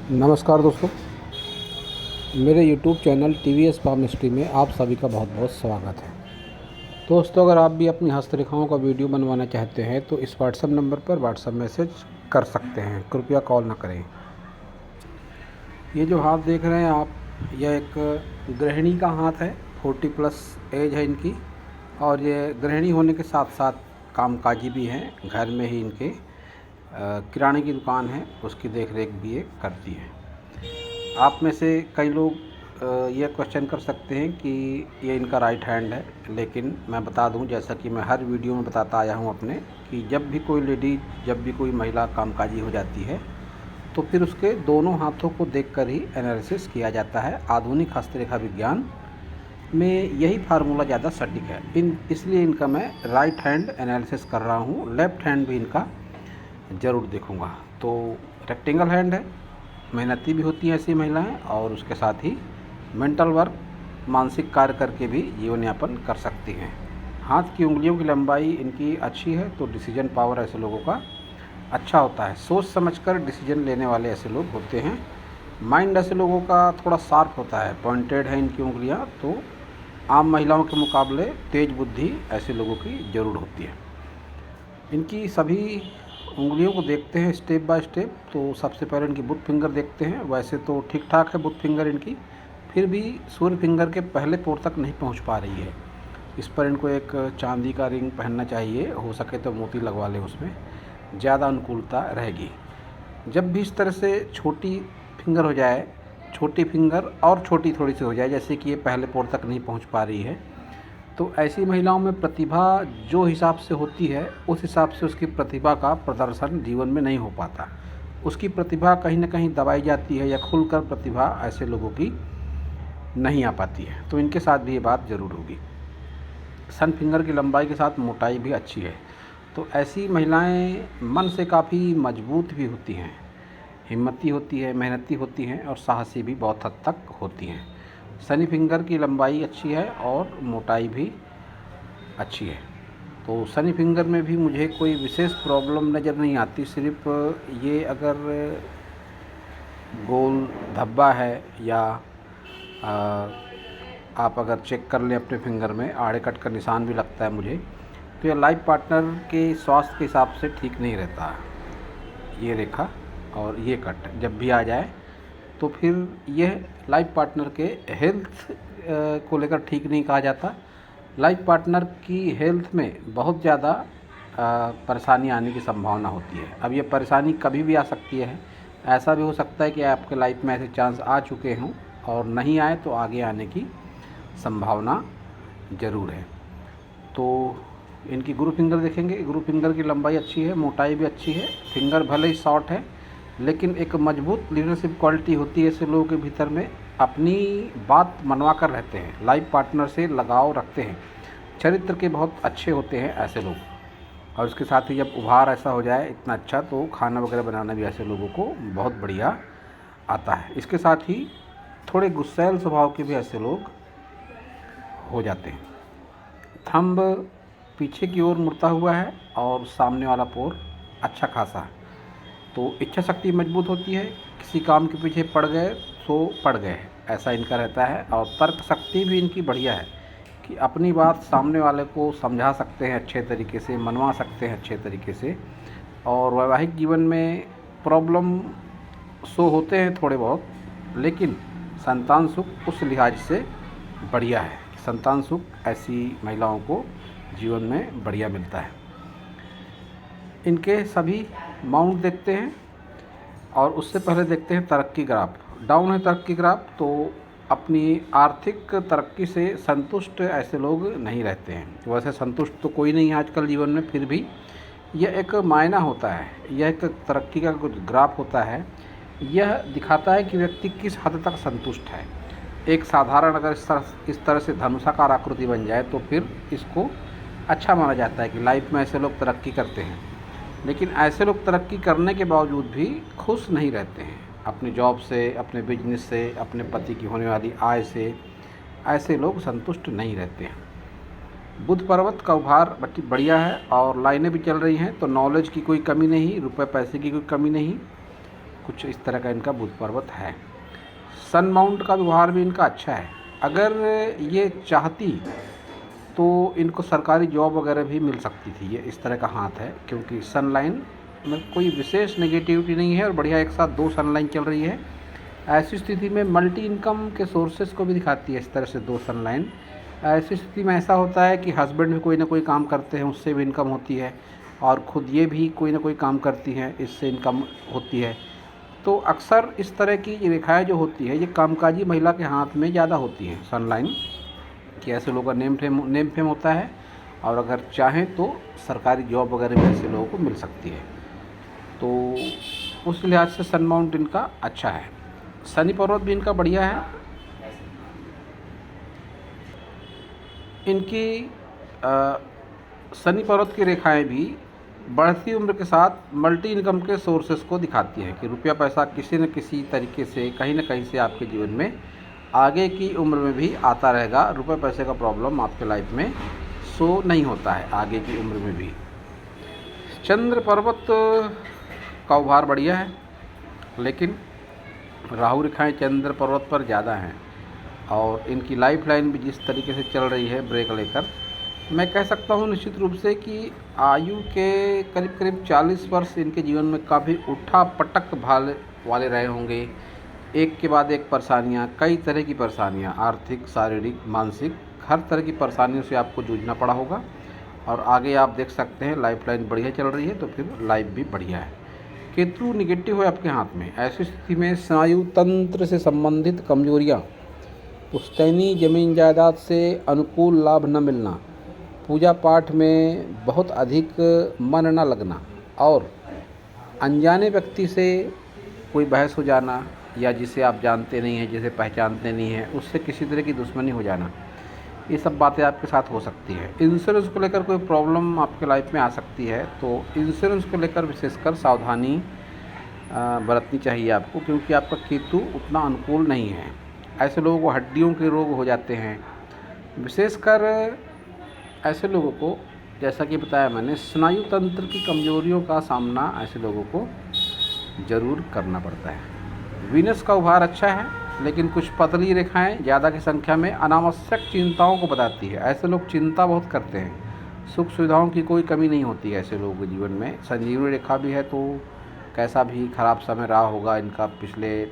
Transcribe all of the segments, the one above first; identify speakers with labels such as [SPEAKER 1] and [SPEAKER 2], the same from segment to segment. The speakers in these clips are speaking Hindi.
[SPEAKER 1] नमस्कार दोस्तों, मेरे YouTube channel TVS farm history में आप सभी का बहुत बहुत स्वागत है। दोस्तों, अगर आप भी अपनी हस्तरेखाओं का वीडियो बनवाना चाहते हैं तो इस व्हाट्सएप नंबर पर व्हाट्सएप मैसेज कर सकते हैं, कृपया कॉल ना करें। ये जो हाथ देख रहे हैं आप, यह एक गृहिणी का हाथ है। 40+ एज है इनकी, और ये गृहिणी होने के साथ साथ कामकाजी भी हैं। घर में ही इनके किराने की दुकान है, उसकी देख रेख भी ये करती है। आप में से कई लोग ये क्वेश्चन कर सकते हैं कि ये इनका राइट हैंड है, लेकिन मैं बता दूं, जैसा कि मैं हर वीडियो में बताता आया हूं अपने, कि जब भी कोई लेडी, जब भी कोई महिला कामकाजी हो जाती है तो फिर उसके दोनों हाथों को देखकर ही एनालिसिस किया जाता है। आधुनिक हस्तरेखा विज्ञान में यही फार्मूला ज़्यादा सटीक है। इसलिए इनका मैं राइट हैंड एनालिसिस कर रहा हूँ। लेफ़्ट हैंड भी इनका ज़रूर देखूँगा। तो रेक्टेंगल हैंड है, मेहनती भी होती हैं ऐसी महिलाएं, और उसके साथ ही मेंटल वर्क, मानसिक कार्य करके भी जीवन यापन कर सकती हैं। हाथ की उंगलियों की लंबाई इनकी अच्छी है, तो डिसीजन पावर ऐसे लोगों का अच्छा होता है। सोच समझकर डिसीजन लेने वाले ऐसे लोग होते हैं। माइंड ऐसे लोगों का थोड़ा शार्प होता है, पॉइंटेड है इनकी उंगलियां, तो आम महिलाओं के मुकाबले तेज बुद्धि ऐसे लोगों की ज़रूर होती है। इनकी सभी उंगलियों को देखते हैं स्टेप बाय स्टेप। तो सबसे पहले इनकी बुट फिंगर देखते हैं। वैसे तो ठीक ठाक है बुट फिंगर इनकी, फिर भी सूर्य फिंगर के पहले पोर तक नहीं पहुंच पा रही है। इस पर इनको एक चांदी का रिंग पहनना चाहिए, हो सके तो मोती लगवा ले, उसमें ज़्यादा अनुकूलता रहेगी। जब भी इस तरह से छोटी फिंगर हो जाए, छोटी फिंगर और छोटी थोड़ी सी हो जाए, जैसे कि ये पहले पोर तक नहीं पहुँच पा रही है, तो ऐसी महिलाओं में प्रतिभा जो हिसाब से होती है, उस हिसाब से उसकी प्रतिभा का प्रदर्शन जीवन में नहीं हो पाता। उसकी प्रतिभा कहीं ना कहीं दबाई जाती है, या खुलकर प्रतिभा ऐसे लोगों की नहीं आ पाती है। तो इनके साथ भी ये बात ज़रूर होगी। सन फिंगर की लंबाई के साथ मोटाई भी अच्छी है। तो ऐसी महिलाएं मन से काफ़ी मजबूत भी होती हैं, हिम्मती होती है, मेहनती होती हैं, और साहसी भी बहुत हद तक होती हैं। शनि फिंगर की लंबाई अच्छी है और मोटाई भी अच्छी है। तो शनि फिंगर में भी मुझे कोई विशेष प्रॉब्लम नज़र नहीं आती। सिर्फ ये अगर गोल धब्बा है, या आप अगर चेक कर लें अपने फिंगर में, आड़े कट का निशान भी लगता है मुझे, तो ये लाइफ पार्टनर के स्वास्थ्य के हिसाब से ठीक नहीं रहता। ये रेखा और ये कट जब भी आ जाए तो फिर यह लाइफ पार्टनर के हेल्थ को लेकर ठीक नहीं कहा जाता। लाइफ पार्टनर की हेल्थ में बहुत ज़्यादा परेशानी आने की संभावना होती है। अब ये परेशानी कभी भी आ सकती है। ऐसा भी हो सकता है कि आपके लाइफ में ऐसे चांस आ चुके हों, और नहीं आए तो आगे आने की संभावना ज़रूर है। तो इनकी गुरु फिंगर देखेंगे। गुरु फिंगर की लंबाई अच्छी है, मोटाई भी अच्छी है। फिंगर भले ही शॉर्ट है, लेकिन एक मजबूत लीडरशिप क्वालिटी होती है ऐसे लोगों के भीतर में। अपनी बात मनवा कर रहते हैं, लाइफ पार्टनर से लगाव रखते हैं, चरित्र के बहुत अच्छे होते हैं ऐसे लोग। और उसके साथ ही जब उभार ऐसा हो जाए इतना अच्छा, तो खाना वगैरह बनाना भी ऐसे लोगों को बहुत बढ़िया आता है। इसके साथ ही थोड़े गुस्सैल स्वभाव के भी ऐसे लोग हो जाते हैं। थंब पीछे की ओर मुड़ता हुआ है, और सामने वाला पोर अच्छा खासा है। तो इच्छा शक्ति मजबूत होती है। किसी काम के पीछे पड़ गए तो पड़ गए, ऐसा इनका रहता है। और तर्क शक्ति भी इनकी बढ़िया है, कि अपनी बात सामने वाले को समझा सकते हैं अच्छे तरीके से, मनवा सकते हैं अच्छे तरीके से। और वैवाहिक जीवन में प्रॉब्लम सो होते हैं थोड़े बहुत, लेकिन संतान सुख उस लिहाज से बढ़िया है। संतान सुख ऐसी महिलाओं को जीवन में बढ़िया मिलता है। इनके सभी माउंट देखते हैं, और उससे पहले देखते हैं तरक्की ग्राफ। डाउन है तरक्की ग्राफ, तो अपनी आर्थिक तरक्की से संतुष्ट ऐसे लोग नहीं रहते हैं। वैसे संतुष्ट तो कोई नहीं है आजकल जीवन में, फिर भी यह एक मायना होता है, यह एक तरक्की का कुछ ग्राफ होता है। यह दिखाता है कि व्यक्ति किस हद तक संतुष्ट है। एक साधारण अगर इस तरह से धनुषाकार आकृति बन जाए तो फिर इसको अच्छा माना जाता है कि लाइफ में ऐसे लोग तरक्की करते हैं। लेकिन ऐसे लोग तरक्की करने के बावजूद भी खुश नहीं रहते हैं अपनी जॉब से, अपने बिजनेस से, अपने पति की होने वाली आय से। ऐसे लोग संतुष्ट नहीं रहते हैं। बुध पर्वत का उभार बढ़िया है, और लाइनें भी चल रही हैं, तो नॉलेज की कोई कमी नहीं, रुपए पैसे की कोई कमी नहीं। कुछ इस तरह का इनका बुध पर्वत है। सन माउंट का व्यवहार भी इनका अच्छा है। अगर ये चाहती तो इनको सरकारी जॉब वगैरह भी मिल सकती थी। ये इस तरह का हाथ है, क्योंकि सन लाइन में कोई विशेष नेगेटिविटी नहीं है और बढ़िया एक साथ 2 सन लाइन चल रही है। ऐसी स्थिति में मल्टी इनकम के सोर्सेज को भी दिखाती है इस तरह से 2 सन लाइन। ऐसी स्थिति में ऐसा होता है कि हस्बैंड भी कोई ना कोई काम करते हैं, उससे भी इनकम होती है, और ख़ुद ये भी कोई ना कोई काम करती हैं, इससे इनकम होती है। तो अक्सर इस तरह की रेखाएं जो होती है ये कामकाजी महिला के हाथ में ज़्यादा होती हैं सन लाइन, कि ऐसे लोगों का नेम फेम होता है, और अगर चाहें तो सरकारी जॉब वगैरह भी ऐसे लोगों को मिल सकती है। तो उस लिहाज से सन माउंट इनका अच्छा है। शनि पर्वत भी इनका बढ़िया है। इनकी शनि पर्वत की रेखाएं भी बढ़ती उम्र के साथ मल्टी इनकम के सोर्सेस को दिखाती है, कि रुपया पैसा किसी न किसी तरीके से कहीं न कहीं से आपके जीवन में आगे की उम्र में भी आता रहेगा। रुपये पैसे का प्रॉब्लम आपके लाइफ में सो नहीं होता है आगे की उम्र में भी। चंद्र पर्वत का उभार बढ़िया है, लेकिन राहु रेखाएं चंद्र पर्वत पर ज़्यादा हैं, और इनकी लाइफ लाइन भी जिस तरीके से चल रही है ब्रेक लेकर, मैं कह सकता हूँ निश्चित रूप से कि आयु के करीब करीब 40 वर्ष इनके जीवन में काफ़ी उठा पटक भाल वाले रहे होंगे। एक के बाद एक परेशानियाँ, कई तरह की परेशानियाँ, आर्थिक, शारीरिक, मानसिक, हर तरह की परेशानियों से आपको जूझना पड़ा होगा। और आगे आप देख सकते हैं लाइफ लाइन बढ़िया चल रही है, तो फिर लाइफ भी बढ़िया है। केतु निगेटिव है आपके हाथ में। ऐसी स्थिति में स्नायु तंत्र से संबंधित कमजोरियाँ, पुश्तैनी जमीन जायदाद से अनुकूल लाभ न मिलना, पूजा पाठ में बहुत अधिक मन न लगना, और अनजाने व्यक्ति से कोई बहस हो जाना, या जिसे आप जानते नहीं हैं, जिसे पहचानते नहीं हैं, उससे किसी तरह की दुश्मनी हो जाना, ये सब बातें आपके साथ हो सकती है। इंश्योरेंस को लेकर कोई प्रॉब्लम आपके लाइफ में आ सकती है, तो इंश्योरेंस को लेकर विशेषकर सावधानी बरतनी चाहिए आपको, क्योंकि आपका केतु उतना अनुकूल नहीं है। ऐसे लोगों को हड्डियों के रोग हो जाते हैं। विशेषकर ऐसे लोगों को, जैसा कि बताया मैंने, स्नायु तंत्र की कमजोरियों का सामना ऐसे लोगों को ज़रूर करना पड़ता है। वीनस का उभार अच्छा है, लेकिन कुछ पतली रेखाएं ज़्यादा की संख्या में अनावश्यक चिंताओं को बताती है। ऐसे लोग चिंता बहुत करते हैं। सुख सुविधाओं की कोई कमी नहीं होती है ऐसे लोगों के जीवन में। संजीवनी रेखा भी है, तो कैसा भी खराब समय रहा होगा इनका पिछले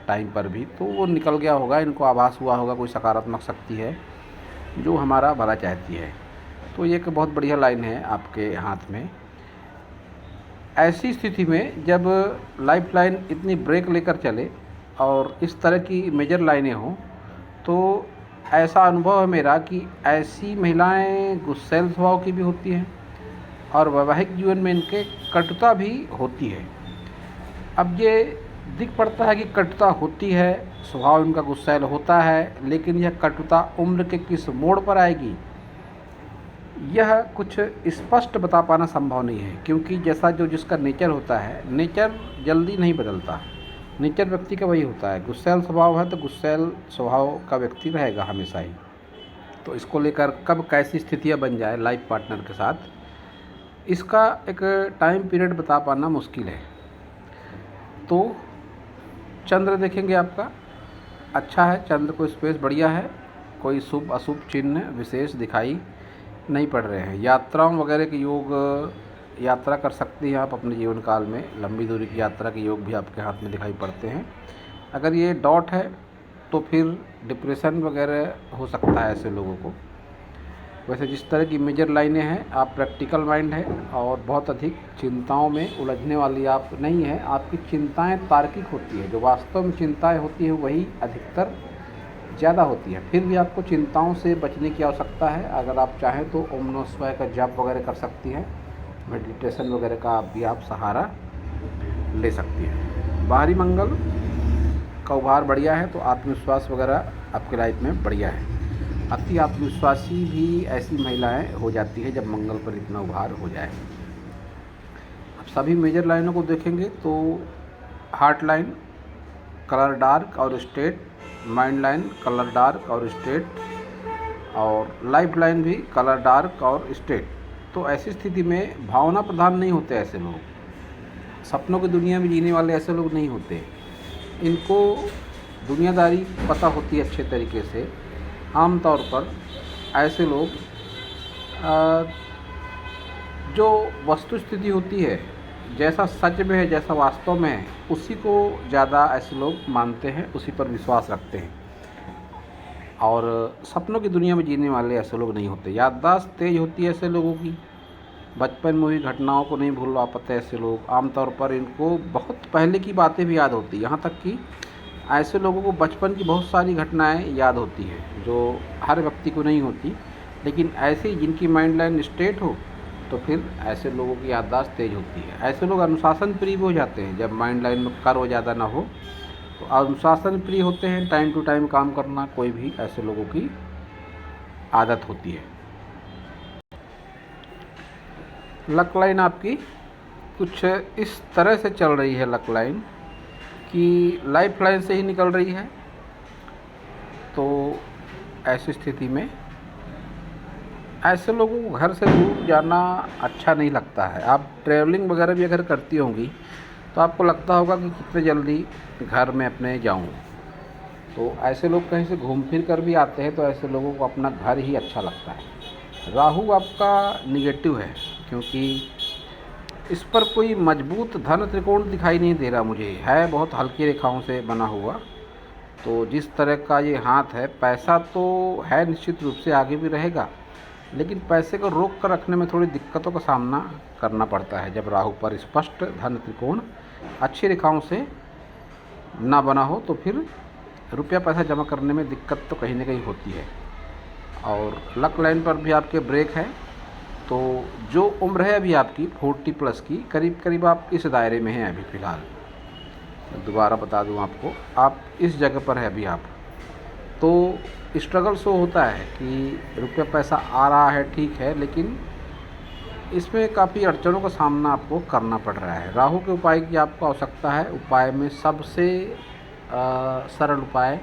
[SPEAKER 1] टाइम पर भी, तो वो निकल गया होगा। इनको आभास हुआ होगा कोई सकारात्मक शक्ति है जो हमारा भला चाहती है। तो ये एक बहुत बढ़िया लाइन है आपके हाथ में। ऐसी स्थिति में जब लाइफ लाइन इतनी ब्रेक लेकर चले और इस तरह की मेजर लाइनें हों, तो ऐसा अनुभव है मेरा कि ऐसी महिलाएं गुस्सैल स्वभाव की भी होती हैं, और वैवाहिक जीवन में इनके कटुता भी होती है। अब ये दिख पड़ता है कि कटुता होती है, स्वभाव इनका गुस्सैल होता है, लेकिन यह कटुता उम्र के किस मोड़ पर आएगी, यह कुछ स्पष्ट बता पाना संभव नहीं है, क्योंकि जैसा जो जिसका नेचर होता है, नेचर जल्दी नहीं बदलता। नेचर व्यक्ति का वही होता है। गुस्सैल स्वभाव है तो गुस्सैल स्वभाव का व्यक्ति रहेगा हमेशा ही। तो इसको लेकर कब कैसी स्थितियाँ बन जाए लाइफ पार्टनर के साथ, इसका एक टाइम पीरियड बता पाना मुश्किल है। तो चंद्र देखेंगे आपका अच्छा है, चंद्र को स्पेस बढ़िया है, कोई शुभ अशुभ चिन्ह विशेष दिखाई नहीं पड़ रहे हैं। यात्राओं वगैरह के योग, यात्रा कर सकती हैं आप अपने जीवन काल में। लंबी दूरी की यात्रा के योग भी आपके हाथ में दिखाई पड़ते हैं। अगर ये डॉट है तो फिर डिप्रेशन वगैरह हो सकता है ऐसे लोगों को। वैसे जिस तरह की मेजर लाइनें हैं, आप प्रैक्टिकल माइंड है और बहुत अधिक चिंताओं में उलझने वाली आप नहीं है। आपकी चिंताएं तार्किक होती है, जो वास्तव में चिंताएं होती है वही अधिकतर ज़्यादा होती है। फिर भी आपको चिंताओं से बचने की आवश्यकता है। अगर आप चाहें तो ओम नमः शिवाय का जाप वगैरह कर सकती हैं, मेडिटेशन वगैरह का भी आप सहारा ले सकती हैं। बाहरी मंगल का उभार बढ़िया है, तो आत्मविश्वास वगैरह आपके लाइफ में बढ़िया है। अति आत्मविश्वासी भी ऐसी महिलाएं हो जाती है जब मंगल पर इतना उभार हो जाए। अब सभी मेजर लाइनों को देखेंगे तो हार्ट लाइन कलर डार्क और straight, mind line colour dark और स्ट्रेट, और लाइफ लाइन भी कलर डार्क और स्ट्रेट। तो ऐसी स्थिति में भावना प्रधान नहीं होते ऐसे लोग। सपनों की दुनिया में जीने वाले ऐसे लोग नहीं होते। इनको दुनियादारी पता होती है अच्छे तरीके से। आम तौर पर ऐसे लोग जो वस्तु स्थिति होती है, जैसा सच में है, जैसा वास्तव में है, उसी को ज़्यादा ऐसे लोग मानते हैं, उसी पर विश्वास रखते हैं। और सपनों की दुनिया में जीने वाले ऐसे लोग नहीं होते। याददाश्त तेज़ होती है ऐसे लोगों की, बचपन में हुई घटनाओं को नहीं भूलवा पाते ऐसे लोग। आमतौर पर इनको बहुत पहले की बातें भी याद होती हैं, यहाँ तक कि ऐसे लोगों को बचपन की बहुत सारी घटनाएं याद होती हैं जो हर व्यक्ति को नहीं होती। लेकिन ऐसे ही जिनकी माइंड लाइन स्ट्रेट हो तो फिर ऐसे लोगों की याददाश्त तेज़ होती है। ऐसे लोग अनुशासन प्रिय भी हो जाते हैं जब माइंड लाइन में कर्व ज़्यादा ना हो, तो अनुशासन प्रिय होते हैं। टाइम टू टाइम काम करना कोई भी ऐसे लोगों की आदत होती है। लक लाइन आपकी कुछ इस तरह से चल रही है, लक लाइन कि लाइफ लाइन से ही निकल रही है। तो ऐसी स्थिति में ऐसे लोगों को घर से दूर जाना अच्छा नहीं लगता है। आप ट्रैवलिंग वगैरह भी अगर करती होंगी तो आपको लगता होगा कि कितने जल्दी घर में अपने जाऊं। तो ऐसे लोग कहीं से घूम फिर कर भी आते हैं तो ऐसे लोगों को अपना घर ही अच्छा लगता है। राहु आपका निगेटिव है क्योंकि इस पर कोई मजबूत धन त्रिकोण दिखाई नहीं दे रहा मुझे, है बहुत हल्की रेखाओं से बना हुआ। तो जिस तरह का ये हाथ है, पैसा तो है निश्चित रूप से, आगे भी रहेगा, लेकिन पैसे को रोक कर रखने में थोड़ी दिक्कतों का सामना करना पड़ता है जब राहु पर स्पष्ट धन त्रिकोण अच्छी रेखाओं से ना बना हो। तो फिर रुपया पैसा जमा करने में दिक्कत तो कहीं ना कहीं होती है। और लक लाइन पर भी आपके ब्रेक है। तो जो उम्र है अभी आपकी 40 प्लस की, करीब करीब आप इस दायरे में हैं अभी फ़िलहाल। दोबारा बता दूं आपको, आप इस जगह पर है अभी आप। तो स्ट्रगल शो होता है कि रुपया पैसा आ रहा है, ठीक है, लेकिन इसमें काफ़ी अड़चनों का सामना आपको करना पड़ रहा है। राहु के उपाय की आपको आवश्यकता है। उपाय में सबसे सरल उपाय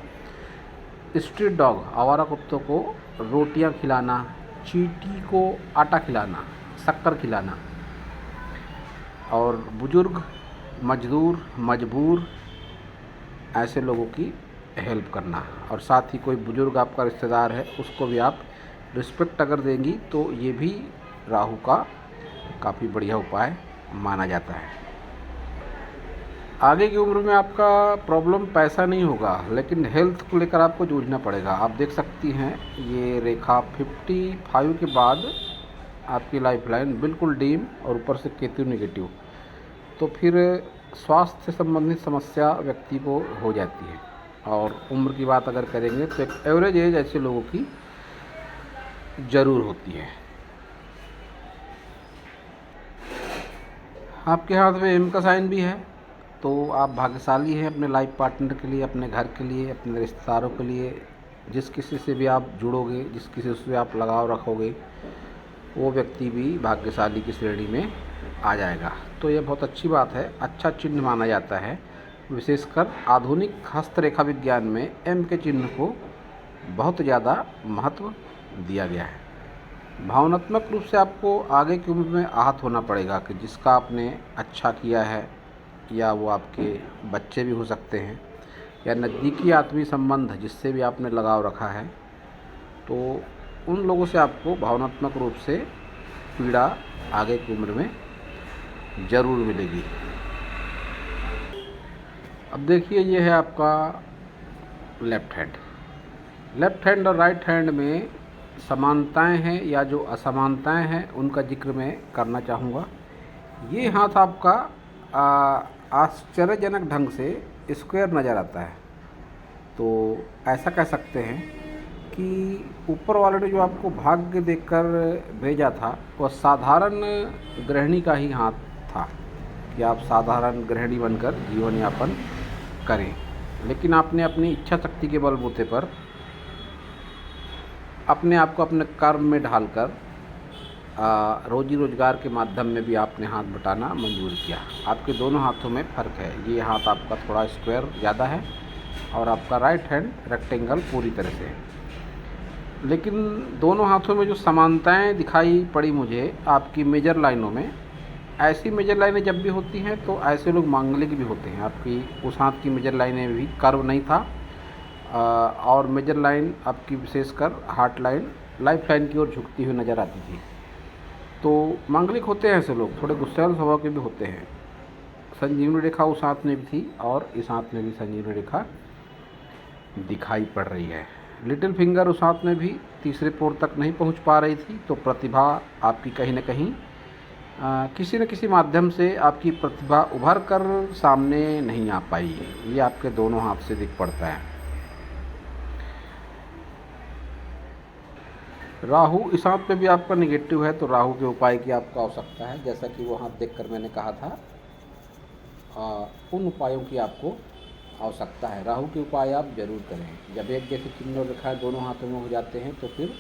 [SPEAKER 1] स्ट्रीट डॉग, आवारा कुत्तों को रोटियां खिलाना, चींटी को आटा खिलाना, शक्कर खिलाना, और बुजुर्ग, मजदूर, मजबूर ऐसे लोगों की हेल्प करना। और साथ ही कोई बुजुर्ग आपका रिश्तेदार है उसको भी आप रिस्पेक्ट अगर देंगी तो ये भी राहु का काफ़ी बढ़िया उपाय माना जाता है। आगे की उम्र में आपका प्रॉब्लम पैसा नहीं होगा, लेकिन हेल्थ को लेकर आपको जूझना पड़ेगा। आप देख सकती हैं ये रेखा 55 के बाद आपकी लाइफ लाइन बिल्कुल डीम और ऊपर से केतु नेगेटिव, तो फिर स्वास्थ्य से संबंधित समस्या व्यक्ति को हो जाती है। और उम्र की बात अगर करेंगे तो एक एवरेज एज ऐसे लोगों की ज़रूर होती है। आपके हाथ में एम का साइन भी है, तो आप भाग्यशाली हैं अपने लाइफ पार्टनर के लिए, अपने घर के लिए, अपने रिश्तेदारों के लिए। जिस किसी से भी आप जुड़ोगे, जिस किसी से आप लगाव रखोगे, वो व्यक्ति भी भाग्यशाली की श्रेणी में आ जाएगा। तो ये बहुत अच्छी बात है, अच्छा चिन्ह माना जाता है। विशेषकर आधुनिक हस्तरेखा विज्ञान में एम के चिन्ह को बहुत ज़्यादा महत्व दिया गया है। भावनात्मक रूप से आपको आगे की उम्र में आहत होना पड़ेगा कि जिसका आपने अच्छा किया है, या वो आपके बच्चे भी हो सकते हैं, या नज़दीकी आत्मीय संबंध जिससे भी आपने लगाव रखा है, तो उन लोगों से आपको भावनात्मक रूप से पीड़ा आगे की उम्र में ज़रूर मिलेगी। अब देखिए, ये है आपका लेफ़्ट हैंड। लेफ़्ट हैंड और राइट हैंड में समानताएं हैं या जो असमानताएं हैं उनका जिक्र मैं करना चाहूँगा। ये हाथ आपका आश्चर्यजनक ढंग से स्क्वायर नज़र आता है। तो ऐसा कह सकते हैं कि ऊपर वाले ने जो आपको भाग्य देकर भेजा था वह साधारण गृहिणी का ही हाथ था कि आप साधारण गृहिणी बनकर जीवन यापन करें, लेकिन आपने अपनी इच्छा शक्ति के बलबूते पर अपने आप को अपने कर्म में ढालकर रोजी रोजगार के माध्यम में भी आपने हाथ बटाना मंजूर किया। आपके दोनों हाथों में फ़र्क है। ये हाथ आपका थोड़ा स्क्वायर ज़्यादा है और आपका राइट हैंड रेक्टेंगल पूरी तरह से है। लेकिन दोनों हाथों में जो समानताएं दिखाई पड़ी मुझे आपकी मेजर लाइनों में, ऐसी मेजर लाइनें जब भी होती हैं तो ऐसे लोग मांगलिक भी होते हैं। आपकी उस हाथ की मेजर लाइनें भी कर्व नहीं था, और मेजर लाइन आपकी विशेषकर हार्ट लाइन, लाइफ लाइन की ओर झुकती हुई नज़र आती थी। तो मांगलिक होते हैं ऐसे लोग, थोड़े गुस्सैल स्वभाव के भी होते हैं। संजीवनी रेखा उस हाथ में भी थी और इस हाथ में भी संजीवनी रेखा दिखाई पड़ रही है। लिटिल फिंगर उस हाथ में भी तीसरे पोर तक नहीं पहुंच पा रही थी। तो प्रतिभा आपकी कहीं न कहीं किसी न किसी माध्यम से आपकी प्रतिभा उभर कर सामने नहीं आ पाई है। ये आपके दोनों हाथ से दिख पड़ता है। राहु इस हाथ में भी आपका निगेटिव है, तो राहु के उपाय की आपको आवश्यकता है। जैसा कि वो हाथ देखकर मैंने कहा था, उन उपायों की आपको आवश्यकता है। राहु के उपाय आप जरूर करें। जब एक जैसे चिन्ह और रेखाएं दोनों हाथों में हो जाते हैं तो फिर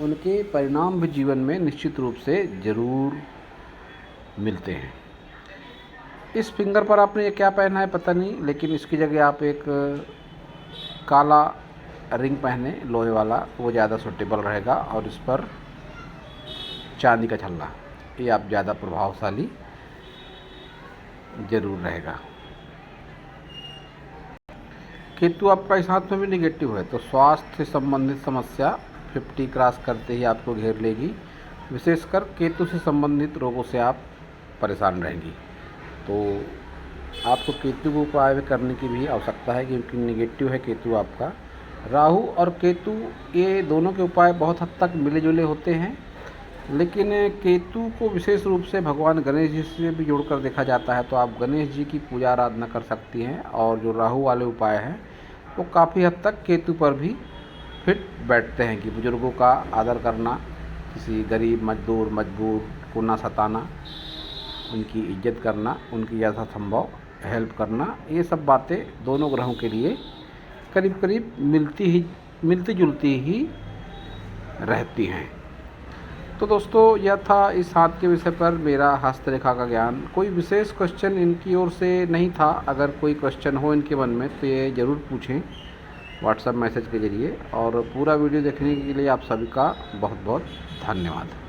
[SPEAKER 1] उनके परिणाम भी जीवन में निश्चित रूप से ज़रूर मिलते हैं। इस फिंगर पर आपने ये क्या पहना है पता नहीं, लेकिन इसकी जगह आप एक काला रिंग पहने लोहे वाला, वो ज़्यादा सूटेबल रहेगा। और इस पर चांदी का छल्ला, ये आप ज़्यादा प्रभावशाली जरूर रहेगा। केतु आपका इस हाथ में भी निगेटिव है, तो स्वास्थ्य से संबंधित समस्या 50 क्रॉस करते ही आपको घेर लेगी। विशेषकर केतु से संबंधित रोगों से आप परेशान रहेंगी। तो आपको केतु को उपाय करने की भी आवश्यकता है, क्योंकि निगेटिव है केतु आपका। राहु और केतु ये दोनों के उपाय बहुत हद तक मिले जुले होते हैं, लेकिन केतु को विशेष रूप से भगवान गणेश जी से भी जोड़कर देखा जाता है। तो आप गणेश जी की पूजा आराधना कर सकती हैं। और जो राहु वाले उपाय हैं वो काफ़ी हद तक केतु पर भी फिट बैठते हैं, कि बुज़ुर्गों का आदर करना, किसी गरीब मजदूर मजबूर को ना सताना, उनकी इज्जत करना, उनकी यथासंभव हेल्प करना, ये सब बातें दोनों ग्रहों के लिए करीब करीब मिलती जुलती ही रहती हैं। तो दोस्तों, यह था इस हाथ के विषय पर मेरा हस्तरेखा का ज्ञान। कोई विशेष क्वेश्चन इनकी ओर से नहीं था। अगर कोई क्वेश्चन हो इनके मन में तो ये ज़रूर पूछें व्हाट्सएप मैसेज के ज़रिए। और पूरा वीडियो देखने के लिए आप सभी का बहुत बहुत धन्यवाद।